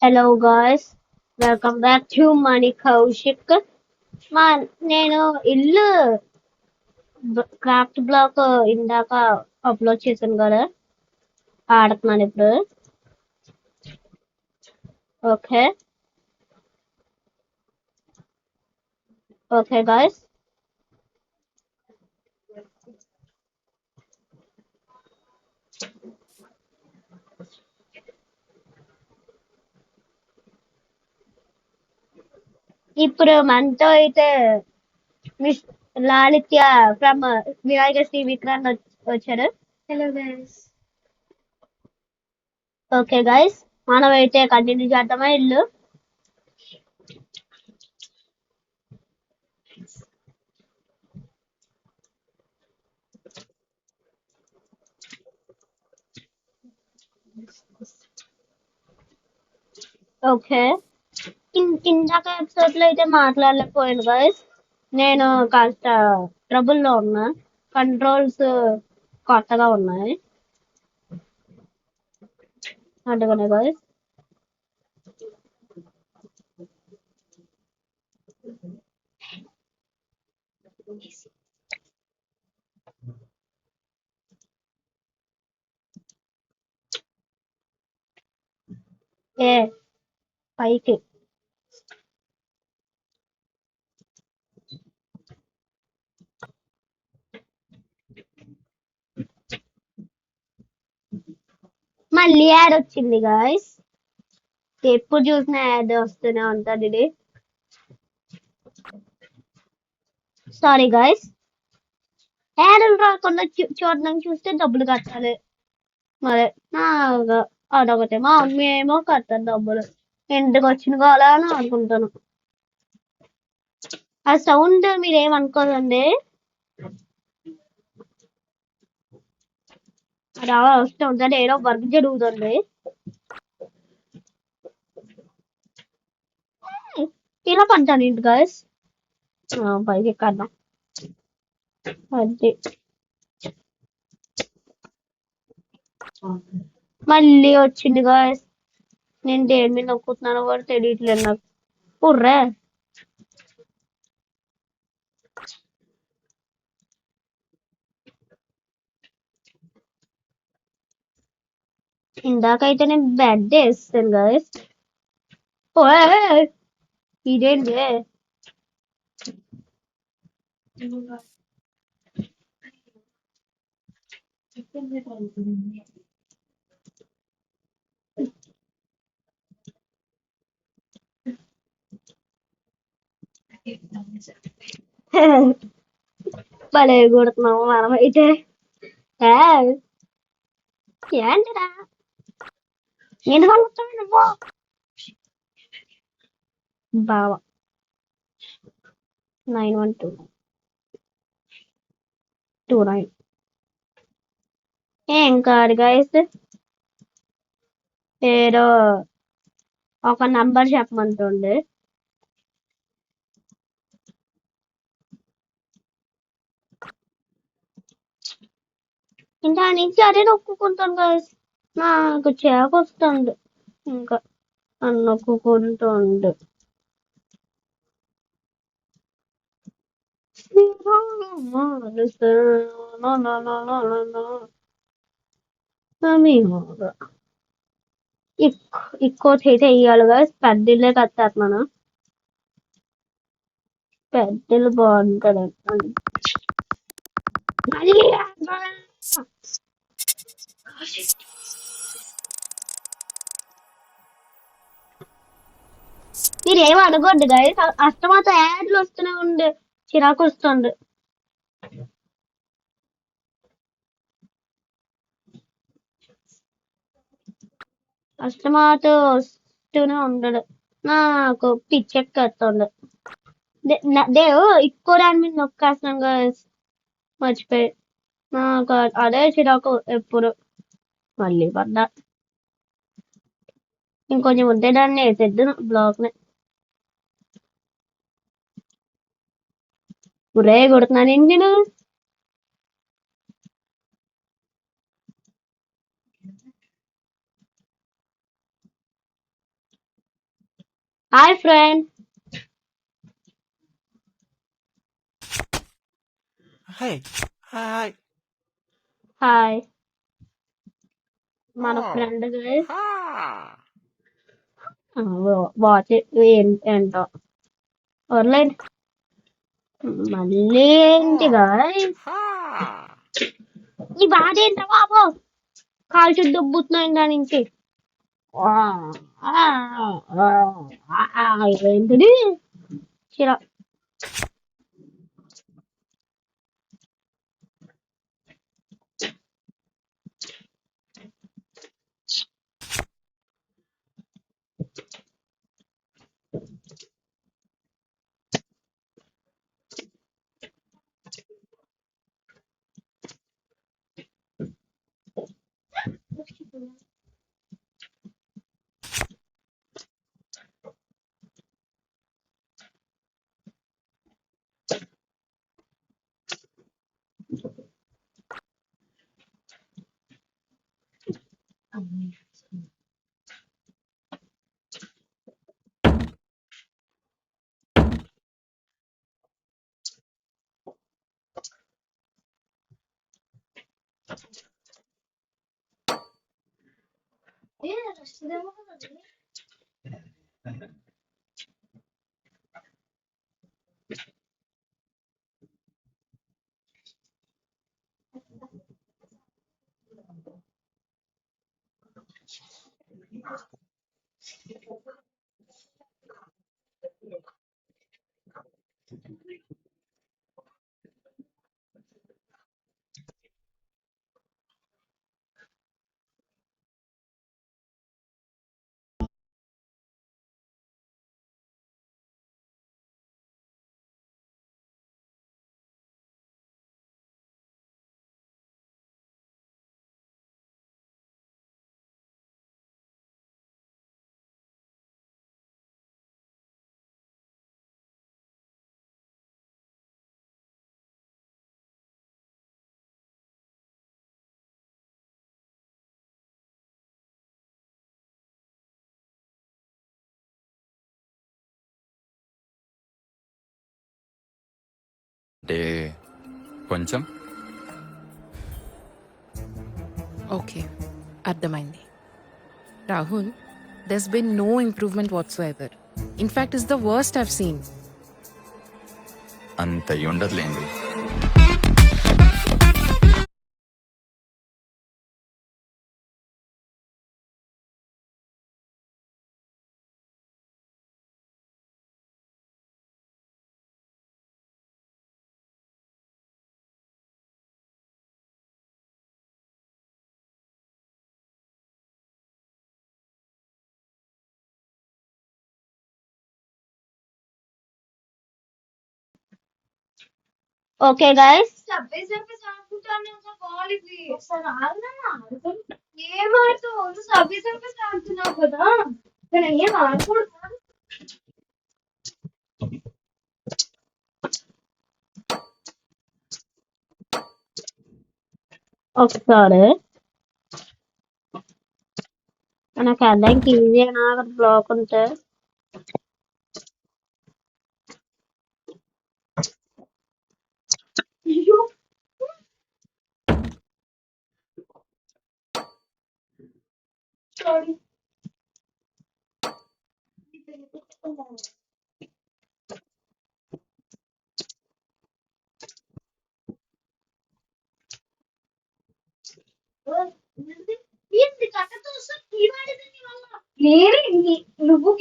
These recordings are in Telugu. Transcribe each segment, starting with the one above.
Hello guys, welcome back to money Kaushik. మా నేను ఇల్లు క్రాఫ్ట్ బ్లాక్ ఇందాక అప్లోడ్ చేశాను కదా, ఆడుతున్నాను ఇప్పుడు. ఓకే ఓకే గాయ్స్, ఇప్పుడు మనతో అయితే మిస్ లాలిత్య ఫ్రమ్ వినాయక శ్రీ విక్రాంత్ వచ్చారు. Hello guys. ఓకే గాయ్స్, మనం అయితే కంటిన్యూ చేద్దామా ఇల్లు? ఓకే, ఇందాక ఎపిసోడ్ లో అయితే మాట్లాడలేకపోయాను గాయస్. నేను కాస్త ట్రబుల్ లో ఉన్నా, కంట్రోల్స్ కొత్తగా ఉన్నాయి అందుకనే గాయస్. ఏ పైకి మళ్ళీ యాడ్ వచ్చింది గాయస్. ఎప్పుడు చూసినా యాడ్ వస్తూనే ఉంటుంది ఇది. సారీ గాయస్, యాడ్ రాకుండా చూడడానికి చూస్తే డబ్బులు కట్టాలి. మరి అదొకటి, మా అమ్మ ఏమో కట్టాలి డబ్బులు. ఇంటికి వచ్చిన కావాలా అని అనుకుంటాను. ఆ సౌండ్ మీరేమనుకోదండి, అది అలా వస్తూ ఉంటుంది, ఏదో వర్క్ జరుగుతుంది. ఇలా పడ్డాను ఇంటి గాయస్. పైకి ఎక్కద్దాం. అది మళ్ళీ వచ్చింది గాయస్. నేను దేని మీద నొక్కుతున్నానో కూడా తెలియట్లేదు నాకు. పుర్రే, ఇందాకైతే నేను బెడ్ వేస్తాను గాయస్. ఇదేంటి? భలే కొడుతున్నాము మనం అయితే. ఏంటిరా ఎందుకు అనుకుంటావు నువ్వు? బావా 91229 ఏం కాదు గాయస్, ఏదో ఒక నంబర్ చెప్పమంటుండే. ఇంకా నుంచి అదే నొక్కుంటాను గాయస్. నాకు చేకొస్తుంది ఇంకా నొక్కుంటుంది. ఎక్కువ చేతే వేయాలిగా, పెద్దలే కట్టేస్తున్నాను. పెద్దలు బాగుంటుంది. మీరు ఏం అనకూడదు గాయస్, అస్తమాత యాడ్లు వస్తూనే ఉండే, చిరాకు వస్తుంది. అస్తమాత వస్తూనే ఉండడు, నాకు పిచ్చెక్కేస్తుంది. దేవు ఎక్కువ దాని మీద నొక్కేస్తున్నాం గాయస్, మర్చిపోయి. నాకు అదే చిరాకు ఎప్పుడు. మళ్ళీ పడ్డా. ఇంకొంచెం ఉంటే దాన్ని వేసేద్దు బ్లాక్ ని. ఒరే కొడుతున్నాను నేను. Hi friend. Hey, hi. Hi. మన Oh, friend guys. ha. Watch ఏంటో వరలేదు. మళ్ళీ ఏంటి Oh, గైస్ ha. ఈ బాధ ఏంటో బాబు. కాలు చుట్టూ దుబ్బుతున్నాయి దాని నుంచి. ఆ, ఆ, ఏంటిది చిరా. అంటే కొంచెం ఓకే. అర్థమైంది. Rahul, there's been no improvement whatsoever. In fact, it's the worst I've seen. అంత ఉండదులేండి. Okay guys. ఒకసారి నాకు అర్థంకి ఈజీ అయినా అక్కడ బ్లాక్ ఉంటే నువ్వు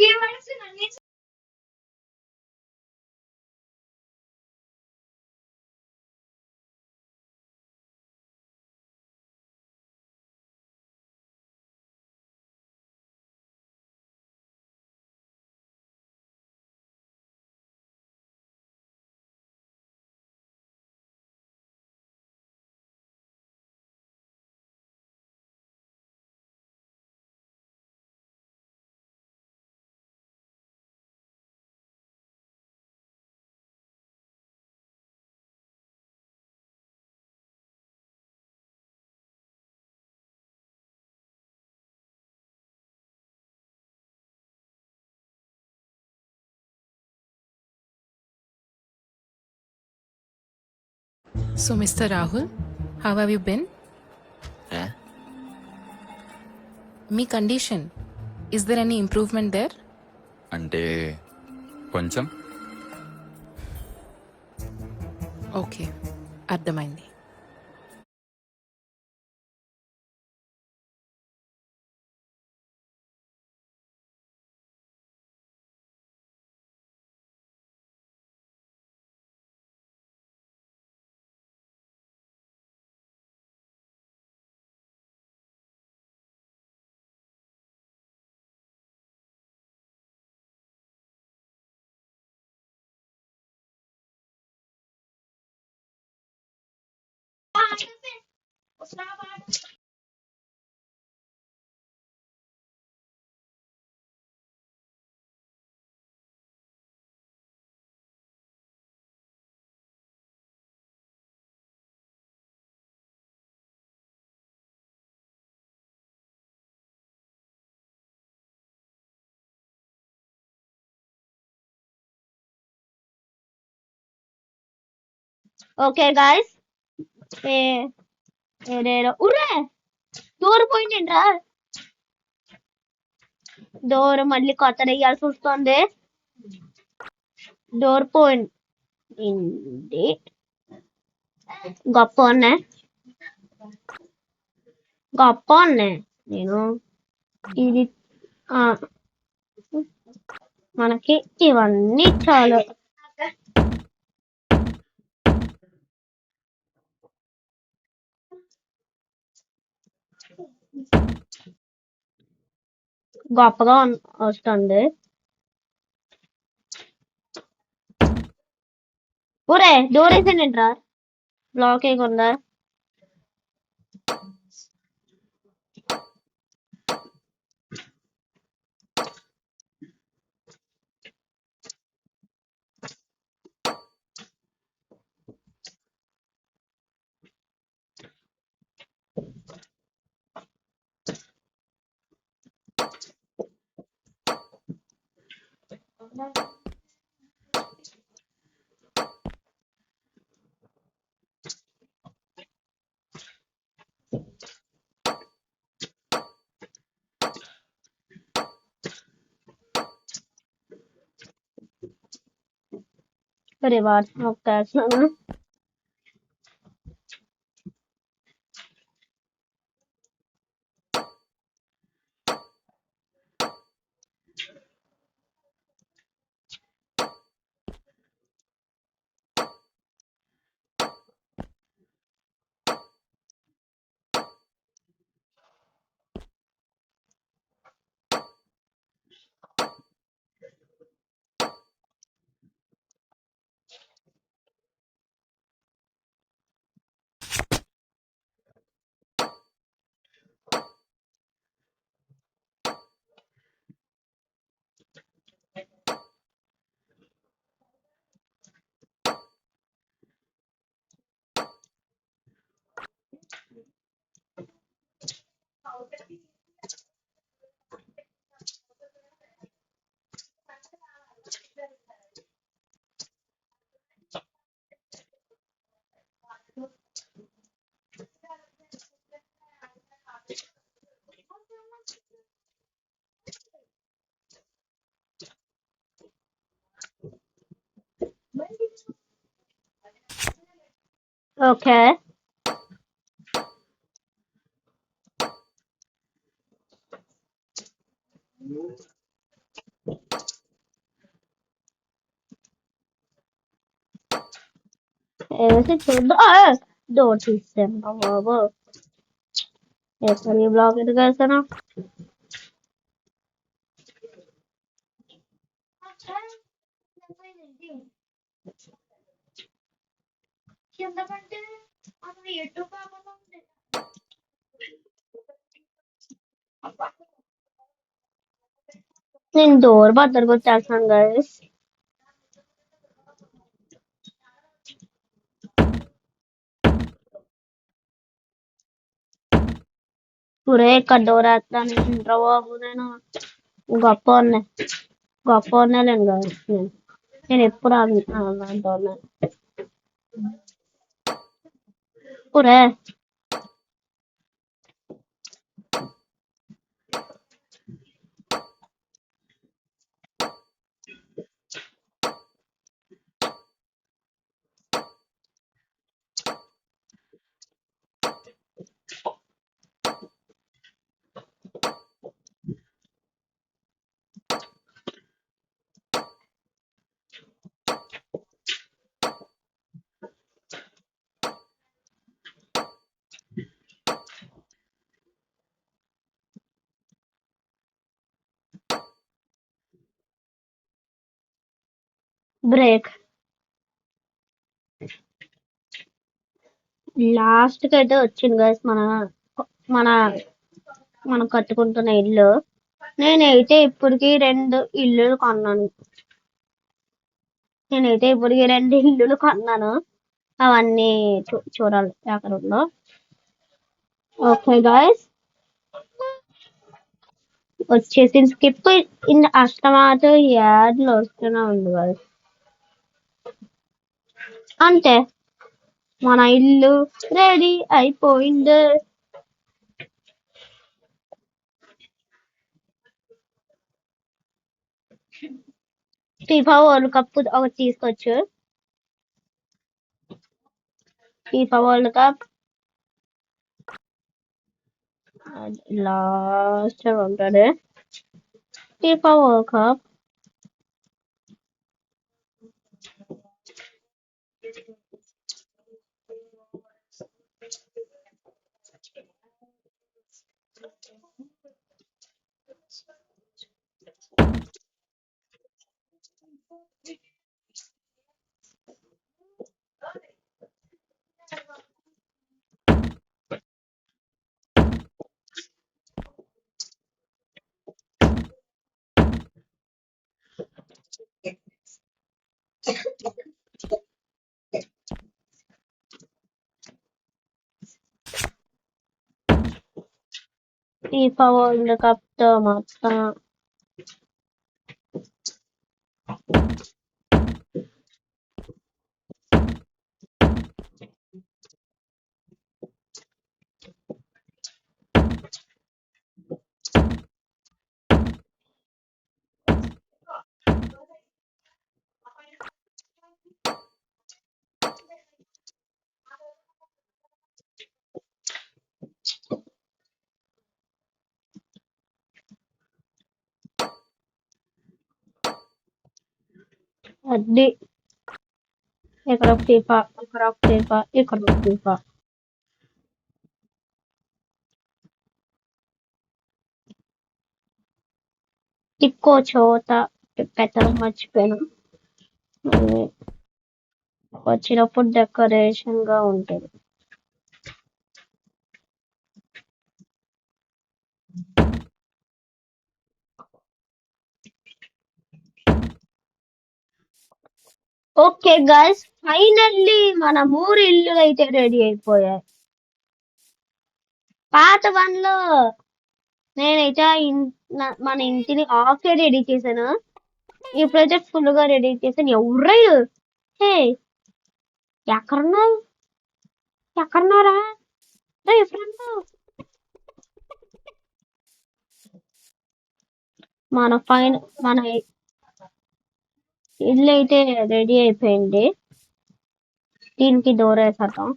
So, Mr. Rahul, how have you been? A? Me condition. Is there any improvement there? అంటే కొంచెం. Okay. అర్థమైంది. ఓకే గాయస్, ఏడేడో ఉరే డోర్ పోయిందేంట్రా? డోర్ మళ్ళీ కొత్త వేయాల్సి వస్తుంది. డోర్ పోయింది. గొప్ప ఉన్నాయి, గొప్ప ఉన్నాయి. నేను ఇది ఆ, మనకి ఇవన్నీ చాలు. గొప్పగా వస్తుంది. ఊరే డోర్ వేసేయండిరా, బ్లాక్ వేయకుండా. రివార్డ్స్ నొక్కేస్తున్నాను. ఓకే, వేసి చూద్దాం. డోర్ తీసాను బాబు. ఎక్కడ బ్లాక్ ఎందుకు వేస్తాను? నేను డోర్ బద్దలు కొట్టేస్తాను గైస్. ఊరే ఇక్కడ డోర్ వేస్తాను ఇంట్రా బాబు. నేను గొప్ప ఉన్నాయి, గొప్ప ఉన్నాలేను గైస్. నేను ఎప్పుడు అలాంటి ఒరే బ్రేక్ లాస్ట్ కి అయితే వచ్చింది గైస్ మన మనం కట్టుకుంటున్న ఇల్లు. నేనైతే ఇప్పటికి 2 ఇల్లులు కొన్నాను. అవన్నీ చూడాలి ఎక్కడ ఉందో. ఓకే గైస్ వచ్చేసి స్కిప్ ఇన్ అష్టమాత యాడ్లు వస్తూనే ఉంది గైస్. అంతే మన ఇల్లు రెడీ అయిపోయింది. ఫీఫా వరల్డ్ కప్ ఒకటి తీసుకోవచ్చు. ఫీఫా వరల్డ్ కప్ లాస్ట్ ఉంటుంది. FIFA world cup FIFA world cup తో మొత్తం అది ఇక్కడ ఫీఫా ఇక్కడ ఫీఫా ఇంకో చోట పెట్టడం మర్చిపోయాను. అది వచ్చినప్పుడు డెకరేషన్ గా ఉంటుంది. ఓకే గైస్ ఫైనల్లీ మన 3 ఇల్లులు అయితే రెడీ అయిపోయాయి. పార్ట్ 1 లో నేనైతే మన ఇంటిని హాఫ్ రెడీ చేశాను. ఇప్పుడైతే ఫుల్ గా రెడీ చేశాను. ఎవరైనా హే ఎక్కడున్నారా రే ఫ్రెండ్. మన ఇల్లు అయితే రెడీ అయిపోయింది. దీనికి డోర్ వేసేద్దాం.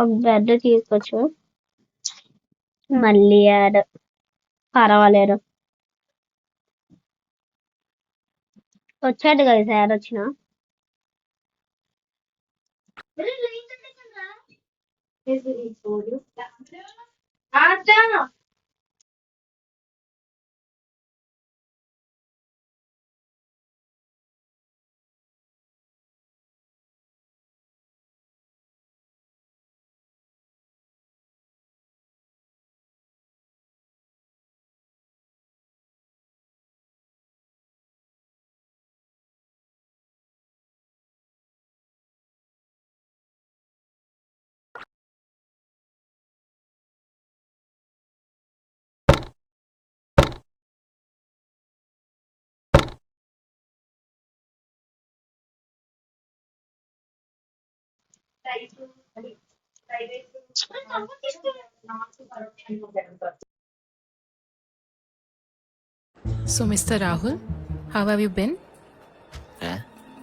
ఒక బెడ్ తీసుకొచ్చు. మళ్ళీ పర్వాలేదు వచ్చాడు కదా సార్ వచ్చిన So, Mr. Rahul, how have you been? A